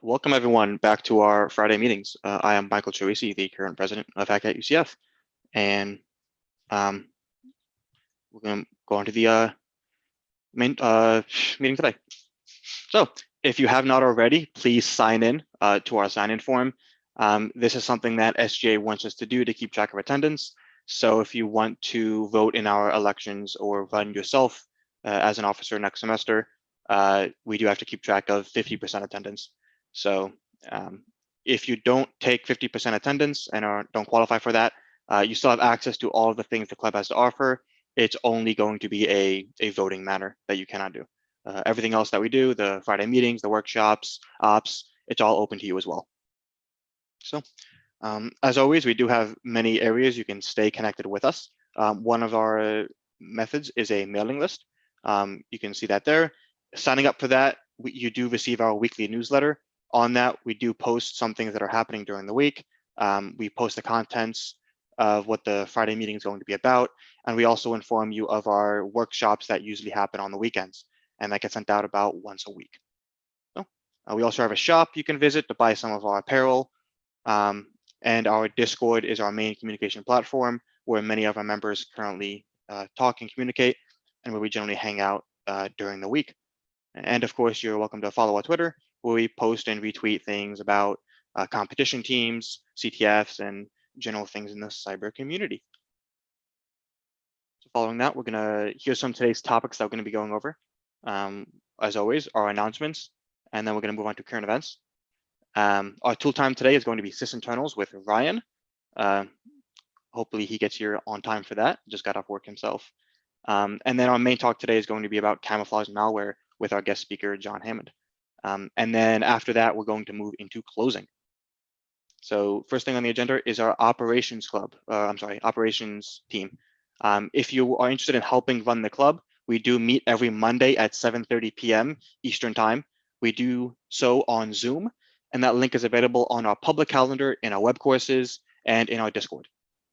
Welcome everyone back to our Friday meetings. I am Michael Troisi, the current president of HAC at UCF, and we're going to go on to the main meeting today. So if you have not already, please sign in to our sign-in form. This is something that SGA wants us to do to keep track of attendance. So if you want to vote in our elections or run yourself as an officer next semester, we do have to keep track of 50% attendance. So if you don't take 50% attendance and don't qualify for that, you still have access to all of the things the club has to offer. It's only going to be a voting matter that you cannot do. Everything else that we do, the Friday meetings, the workshops, ops, it's all open to you as well. So as always, we do have many areas you can stay connected with us. One of our methods is a mailing list. You can see that there. Signing up for that, you do receive our weekly newsletter. On that, we do post some things that are happening during the week. We post the contents of what the Friday meeting is going to be about. And we also inform you of our workshops that usually happen on the weekends. And that gets sent out about once a week. So, we also have a shop you can visit to buy some of our apparel. And our Discord is our main communication platform where many of our members currently talk and communicate and where we generally hang out during the week. And of course, you're welcome to follow our Twitter, where we post and retweet things about competition teams, CTFs, and general things in the cyber community. So following that, we're going to hear some of today's topics that we're going to be going over. As always, our announcements, and then we're going to move on to current events. Our tool time today is going to be Sysinternals with Ryan. Hopefully he gets here on time for that. Just got off work himself. And then our main talk today is going to be about camouflage malware with our guest speaker, John Hammond. And then after that, we're going to move into closing. So first thing on the agenda is our operations club. Operations team. If you are interested in helping run the club, we do meet every Monday at 7:30 p.m. Eastern time. We do so on Zoom, and that link is available on our public calendar, in our web courses, and in our Discord.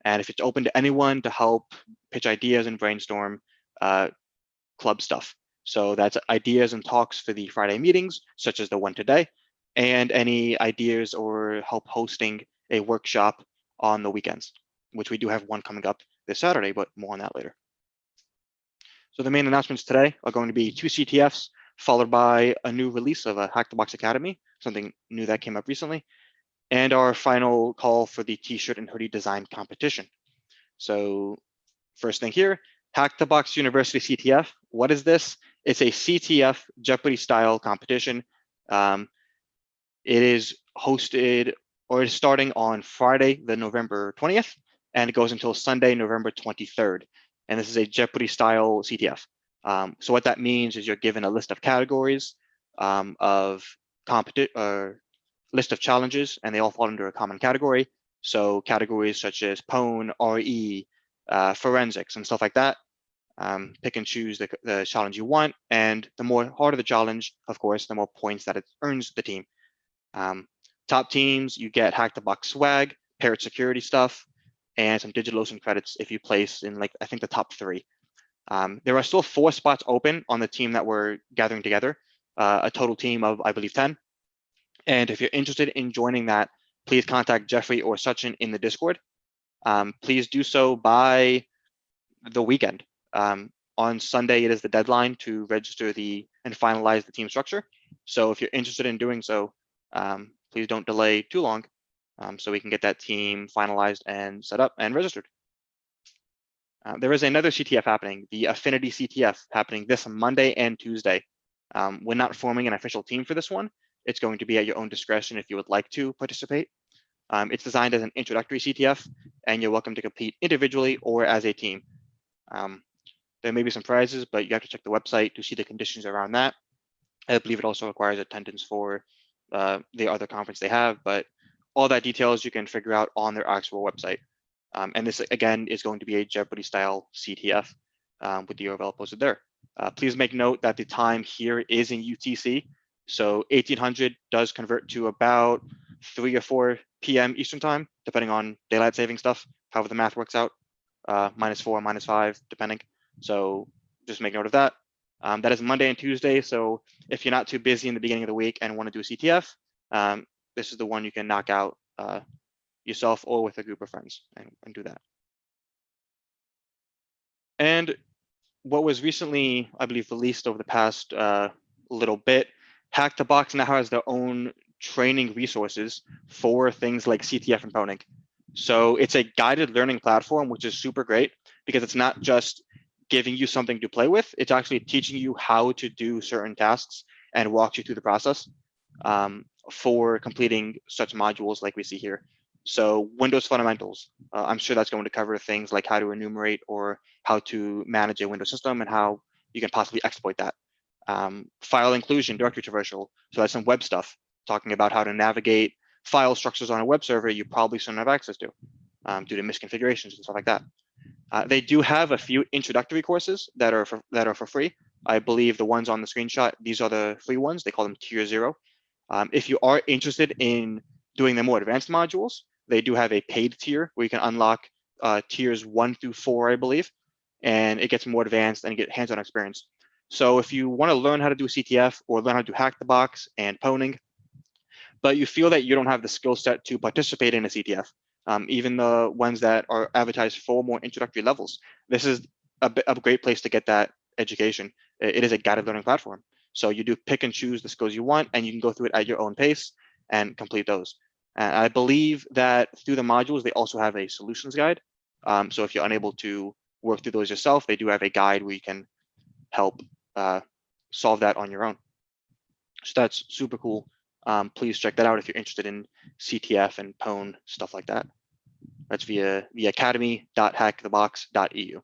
And if it's open to anyone to help pitch ideas and brainstorm club stuff. So that's ideas and talks for the Friday meetings, such as the one today, and any ideas or help hosting a workshop on the weekends, which we do have one coming up this Saturday, but more on that later. So the main announcements today are going to be 2 CTFs, followed by a new release of a Hack the Box Academy, something new that came up recently, and our final call for the t-shirt and hoodie design competition. So first thing here, Hack the Box University CTF. What is this? It's a CTF Jeopardy style competition. It is hosted or is starting on Friday, the November 20th, and it goes until Sunday, November 23rd. And this is a Jeopardy style CTF. So what that means is you're given a list of categories list of challenges, and they all fall under a common category. So categories such as PWN, RE, forensics, and stuff like that. Pick and choose the challenge you want, and the more harder the challenge, of course, the more points that it earns the team. Top teams, you get Hack the Box swag, parrot security stuff, and some DigitalOcean credits if you place in, like, I think the top 3. There are still 4 spots open on the team that we're gathering together, a total team of, I believe, 10. And if you're interested in joining that, please contact Jeffrey or Sachin in the Discord. Please do so by the weekend. On Sunday, it is the deadline to register and finalize the team structure. So if you're interested in doing so, please don't delay too long so we can get that team finalized and set up and registered. There is another CTF happening, the Affinity CTF, happening this Monday and Tuesday. We're not forming an official team for this one. It's going to be at your own discretion if you would like to participate. It's designed as an introductory CTF, and you're welcome to compete individually or as a team. There may be some prizes, but you have to check the website to see the conditions around that. I believe it also requires attendance for the other conference they have, but all that details you can figure out on their actual website. And this, again, is going to be a Jeopardy style CTF with the URL posted there. Please make note that the time here is in UTC. So 1800 does convert to about 3 or 4 p.m. Eastern time, depending on daylight saving stuff, however the math works out, -4, -5, depending. So just make note of that. That is Monday and Tuesday. So if you're not too busy in the beginning of the week and want to do a CTF, this is the one you can knock out yourself or with a group of friends and do that. And what was recently, I believe, released over the past little bit, Hack the Box now has their own training resources for things like CTF and pwning. So it's a guided learning platform, which is super great because it's not just giving you something to play with, it's actually teaching you how to do certain tasks and walks you through the process for completing such modules like we see here. So Windows fundamentals, I'm sure that's going to cover things like how to enumerate or how to manage a Windows system and how you can possibly exploit that. File inclusion, directory traversal, so that's some web stuff, talking about how to navigate file structures on a web server you probably shouldn't have access to due to misconfigurations and stuff like that. They do have a few introductory courses that are for free. I believe the ones on the screenshot, these are the free ones. They call them Tier 0. If you are interested in doing the more advanced modules, they do have a paid tier where you can unlock tiers 1 through 4, I believe, and it gets more advanced and you get hands-on experience. So if you want to learn how to do CTF or learn how to do Hack the Box and pwning, but you feel that you don't have the skill set to participate in a CTF, even the ones that are advertised for more introductory levels, this is a great place to get that education. It is a guided learning platform. So you do pick and choose the skills you want, and you can go through it at your own pace and complete those. And I believe that through the modules, they also have a solutions guide. So if you're unable to work through those yourself, they do have a guide where you can help solve that on your own. So that's super cool. Please check that out if you're interested in CTF and pwn, stuff like that. That's via the academy.hackthebox.eu.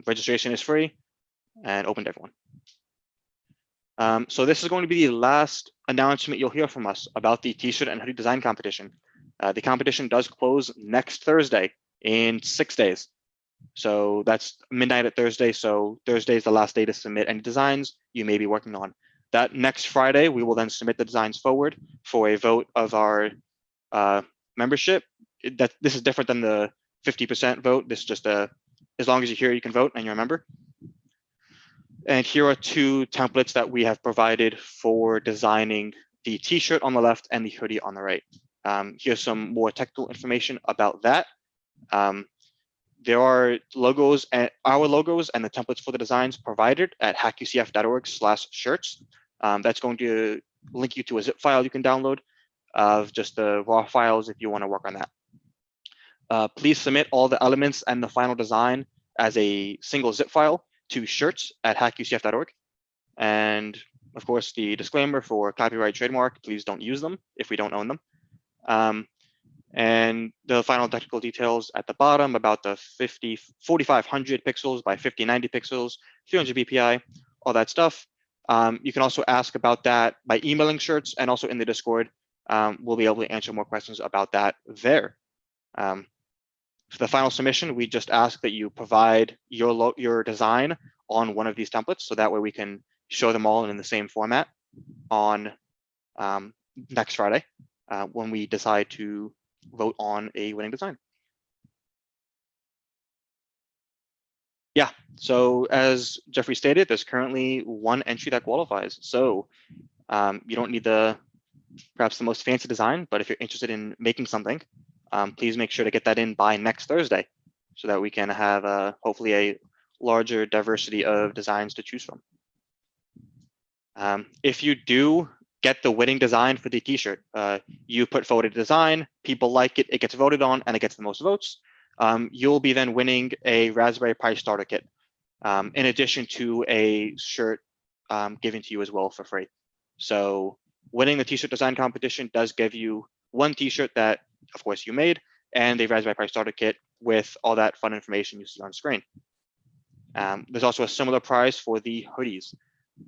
Registration is free and open to everyone. So this is going to be the last announcement you'll hear from us about the t-shirt and hoodie design competition. The competition does close next Thursday in 6 days. So that's midnight at Thursday. So Thursday is the last day to submit any designs you may be working on. That next Friday, we will then submit the designs forward for a vote of our membership. This is different than the 50% vote. This is just as long as you're here, you can vote and you're a member. And here are 2 templates that we have provided for designing the t-shirt on the left and the hoodie on the right. Here's some more technical information about that. There are logos and our logos and the templates for the designs provided at hackucf.org/shirts. That's going to link you to a zip file you can download of just the raw files if you want to work on that. Please submit all the elements and the final design as a single zip file to shirts@hackucf.org. And of course, the disclaimer for copyright trademark, please don't use them if we don't own them. And the final technical details at the bottom about the 4500 pixels by 5090 pixels, 300 BPI, all that stuff. You can also ask about that by emailing shirts, and also in the Discord, we'll be able to answer more questions about that there. For the final submission, we just ask that you provide your design on one of these templates, so that way we can show them all in the same format on next Friday when we decide to vote on a winning design. Yeah, so as Jeffrey stated, there's currently 1 entry that qualifies. So you don't need perhaps the most fancy design, but if you're interested in making something, please make sure to get that in by next Thursday so that we can have hopefully a larger diversity of designs to choose from. If you do get the winning design for the t-shirt, you put forward a design, people like it, it gets voted on, and it gets the most votes. You'll be then winning a Raspberry Pi starter kit, in addition to a shirt given to you as well for free. So winning the t-shirt design competition does give you 1 t-shirt that, of course, you made, and a Raspberry Pi starter kit with all that fun information you see on screen. There's also a similar prize for the hoodies.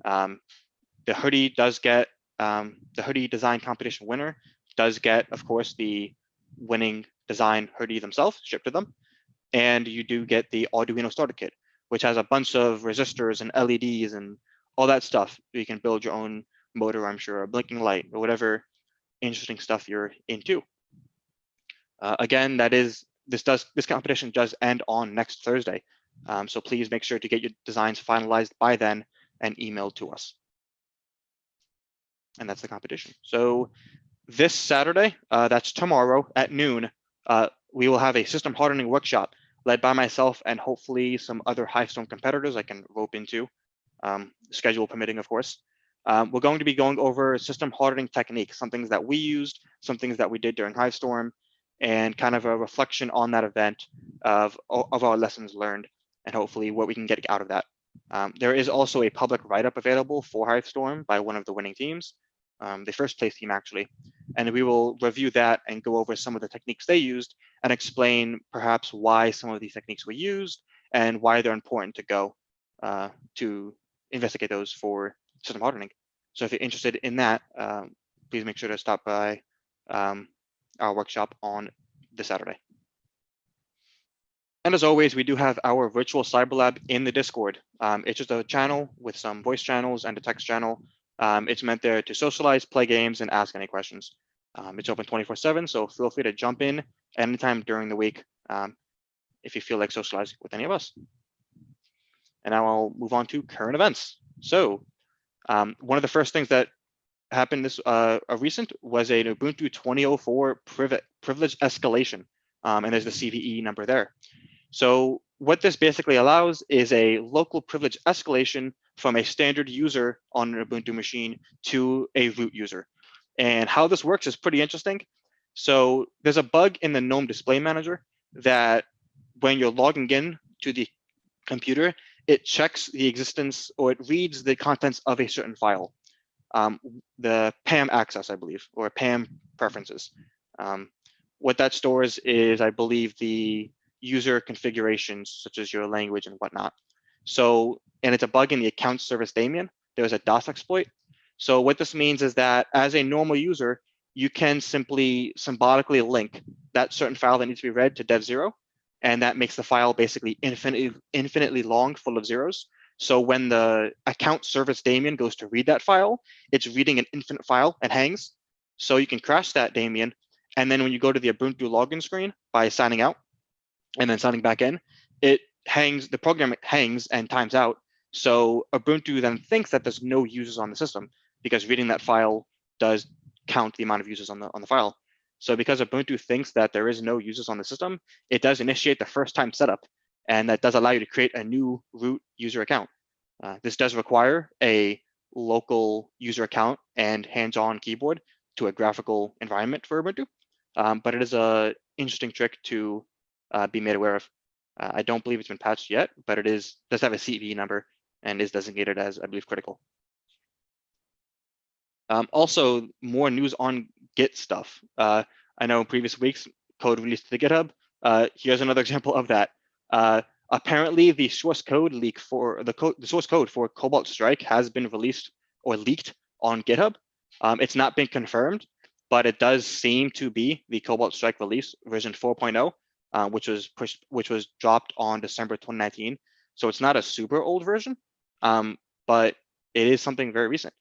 The hoodie does get, the hoodie design competition winner does get, of course, the winning design hoodie themselves shipped to them. And you do get the Arduino starter kit, which has a bunch of resistors and LEDs and all that stuff. You can build your own motor, I'm sure, a blinking light, or whatever interesting stuff you're into. Again, this competition does end on next Thursday. So please make sure to get your designs finalized by then and emailed to us. And that's the competition. So this Saturday, that's tomorrow at noon, we will have a system hardening workshop led by myself and hopefully some other Hivestorm competitors I can rope into, schedule permitting, of course. We're going to be going over system hardening techniques, some things that we used, some things that we did during Hivestorm, and kind of a reflection on that event of our lessons learned and hopefully what we can get out of that. There is also a public write-up available for Hivestorm by one of the winning teams, the first place team actually, and we will review that and go over some of the techniques they used and explain perhaps why some of these techniques were used and why they're important to go to investigate those for system hardening. So if you're interested in that, please make sure to stop by our workshop on this Saturday. And as always, we do have our virtual cyber lab in the Discord. It's just a channel with some voice channels and a text channel. It's meant there to socialize, play games, and ask any questions. It's open 24/7, so feel free to jump in anytime during the week if you feel like socializing with any of us. And now I'll move on to current events. So one of the first things that happened this recent was a Ubuntu 2004 privilege escalation, and there's the CVE number there. So what this basically allows is a local privilege escalation from a standard user on an Ubuntu machine to a root user. And how this works is pretty interesting. So there's a bug in the GNOME Display Manager that when you're logging in to the computer, it checks the existence or it reads the contents of a certain file, the PAM access, I believe, or PAM preferences. What that stores is, I believe, the user configurations, such as your language and whatnot. So, and it's a bug in the account service daemon. There's a DOS exploit. So what this means is that as a normal user, you can simply symbolically link that certain file that needs to be read to dev0, and that makes the file basically infinitely long, full of zeros. So when the account service daemon goes to read that file, it's reading an infinite file and hangs. So you can crash that daemon, and then when you go to the Ubuntu login screen by signing out and then signing back in, it hangs, the program hangs and times out. So Ubuntu then thinks that there's no users on the system because reading that file does count the amount of users on the file. So because Ubuntu thinks that there is no users on the system, it does initiate the first time setup, and that does allow you to create a new root user account. This does require a local user account and hands-on keyboard to a graphical environment for Ubuntu, but it is an interesting trick to be made aware of. I don't believe it's been patched yet, but it does have a CVE number and is designated as, I believe, critical. Also, more news on Git stuff. I know in previous weeks, code released to the GitHub. Here's another example of that. Apparently, the source code leak for the source code for Cobalt Strike has been released or leaked on GitHub. It's not been confirmed, but it does seem to be the Cobalt Strike release version 4.0, which was dropped on December 2019. So it's not a super old version, but it is something very recent.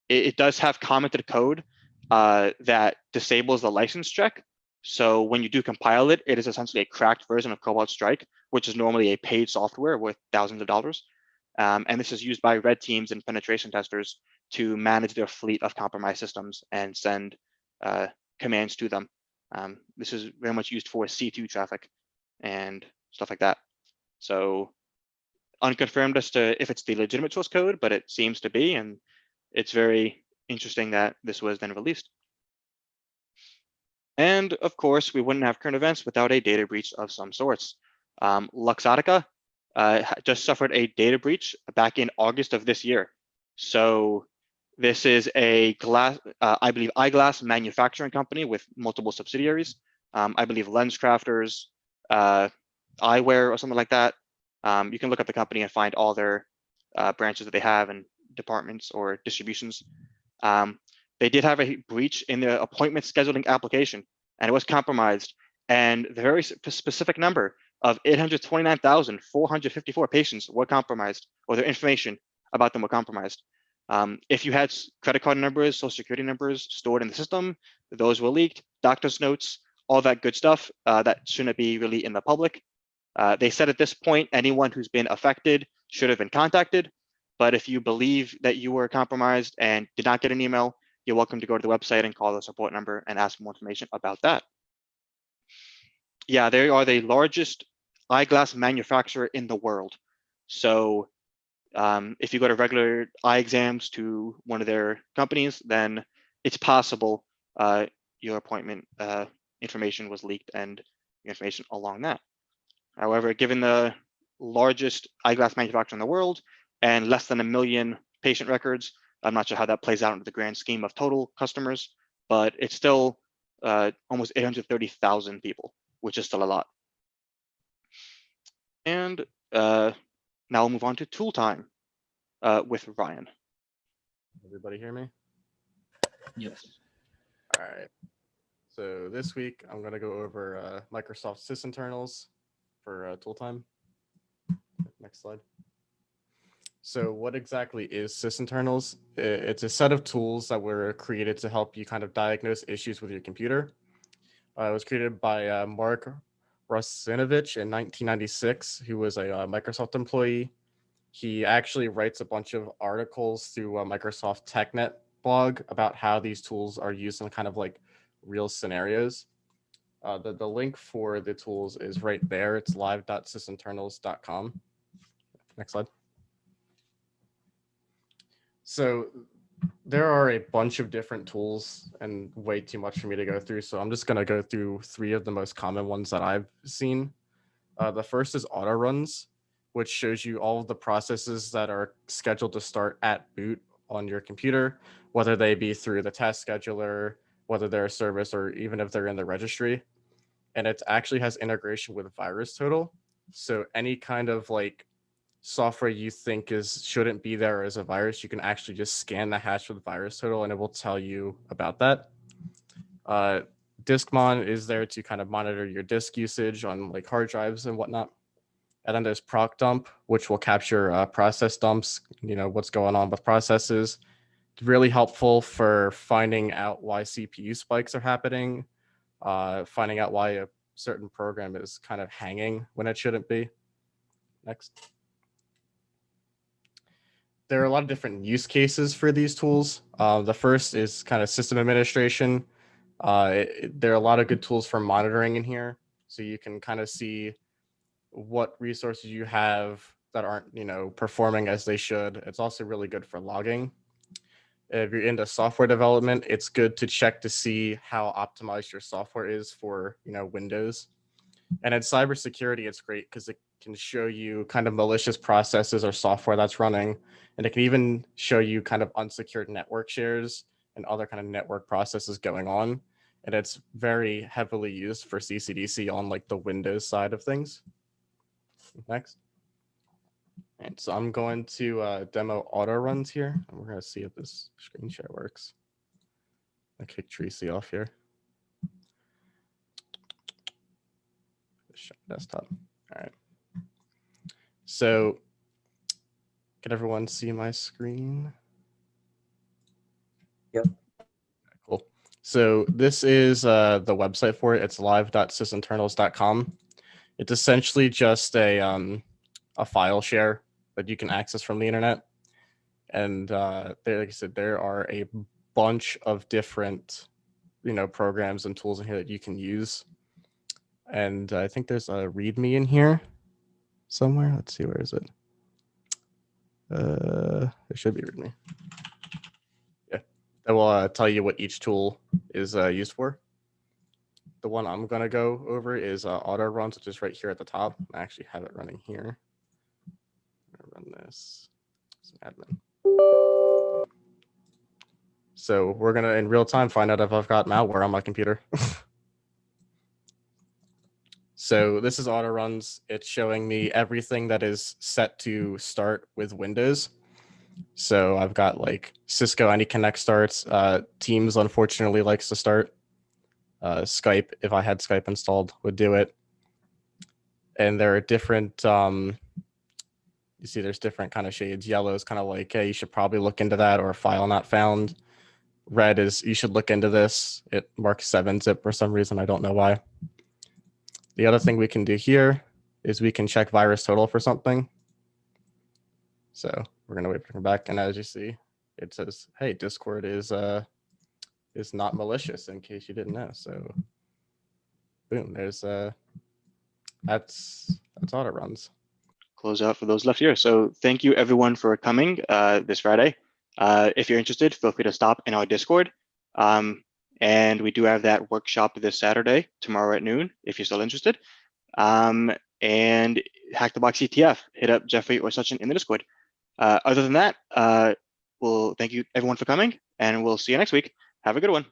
It does have commented code that disables the license check. So when you do compile it, it is essentially a cracked version of Cobalt Strike, which is normally a paid software worth thousands of dollars. And this is used by red teams and penetration testers to manage their fleet of compromised systems and send commands to them. This is very much used for C2 traffic and stuff like that. So unconfirmed as to if it's the legitimate source code, but it seems to be, and it's very interesting that this was then released. And of course, we wouldn't have current events without a data breach of some sorts. Luxottica just suffered a data breach back in August of this year. So this is a I believe, eyeglass manufacturing company with multiple subsidiaries. I believe LensCrafters, eyewear, or something like that. You can look up the company and find all their branches that they have and departments or distributions. They did have a breach in the appointment scheduling application, and it was compromised. And the very specific number of 829,454 patients were compromised, or their information about them were compromised. If you had credit card numbers, social security numbers stored in the system, those were leaked, doctor's notes, all that good stuff that shouldn't be really in the public. They said at this point, anyone who's been affected should have been contacted. But if you believe that you were compromised and did not get an email, you're welcome to go to the website and call the support number and ask more information about that. Yeah, they are the largest eyeglass manufacturer in the world. So if you go to regular eye exams to one of their companies, then it's possible your appointment information was leaked and information along that. However, given the largest eyeglass manufacturer in the world and less than 1 million patient records, I'm not sure how that plays out into the grand scheme of total customers, but it's still almost 830,000 people, which is still a lot. And now we'll move on to tool time with Ryan. Everybody hear me? Yes. All right. So this week I'm going to go over Microsoft Sysinternals for tool time. Next slide. So what exactly is Sysinternals? It's a set of tools that were created to help you kind of diagnose issues with your computer. It was created by Mark Russinovich in 1996, who was a Microsoft employee. He actually writes a bunch of articles through a Microsoft TechNet blog about how these tools are used in kind of like real scenarios. The link for the tools is right there. It's live.sysinternals.com. Next slide. So there are a bunch of different tools and way too much for me to go through. So I'm just going to go through 3 of the most common ones that I've seen. The first is auto runs, which shows you all of the processes that are scheduled to start at boot on your computer, whether they be through the task scheduler, whether they're a service, or even if they're in the registry. And it actually has integration with VirusTotal. So any kind of like software you think shouldn't be there as a virus, you can actually just scan the hash with VirusTotal and it will tell you about that. Diskmon is there to kind of monitor your disk usage on like hard drives and whatnot. And then there's ProcDump, which will capture process dumps, what's going on with processes. It's really helpful for finding out why CPU spikes are happening, finding out why a certain program is kind of hanging when it shouldn't be. Next. There are a lot of different use cases for these tools. The first is kind of system administration. There are a lot of good tools for monitoring in here. So you can kind of see what resources you have that aren't, performing as they should. It's also really good for logging. If you're into software development, it's good to check to see how optimized your software is for, Windows. And in cybersecurity, it's great because it can show you kind of malicious processes or software that's running. And it can even show you kind of unsecured network shares and other kind of network processes going on. And it's very heavily used for CCDC on like the Windows side of things. Next. And so I'm going to demo auto runs here. And we're going to see if this screen share works. I'll kick Tracy off here. Show desktop. All right. So can everyone see my screen? Yep. Cool. So this is the website for it. It's live.sysinternals.com. It's essentially just a file share that you can access from the internet. And like I said, there are a bunch of different, programs and tools in here that you can use. And I think there's a README in here somewhere. Let's see, where is it? There should be README. Yeah, that will tell you what each tool is used for. The one I'm going to go over is auto runs, which is right here at the top. I actually have it running here. I'm going to run this as an admin. So we're going to, in real time, find out if I've got malware on my computer. So this is auto runs. It's showing me everything that is set to start with Windows. So I've got like Cisco AnyConnect starts. Teams unfortunately likes to start. Skype, if I had Skype installed, would do it. And there are different, you see there's different kind of shades. Yellow is kind of like, hey, you should probably look into that, or a file not found. Red is, you should look into this. It marks 7-zip for some reason. I don't know why. The other thing we can do here is we can check VirusTotal for something. So we're going to wait for it to come back. And as you see, it says, hey, Discord is is not malicious, in case you didn't know. So boom, there's that's all it runs. Close out for those left here. So thank you everyone for coming this Friday. If you're interested, feel free to stop in our Discord. And we do have that workshop this Saturday, tomorrow at noon, if you're still interested. And Hack the Box ETF, hit up Jeffrey or Sachin in the Discord. Other than that, we'll thank you everyone for coming, and we'll see you next week. Have a good one.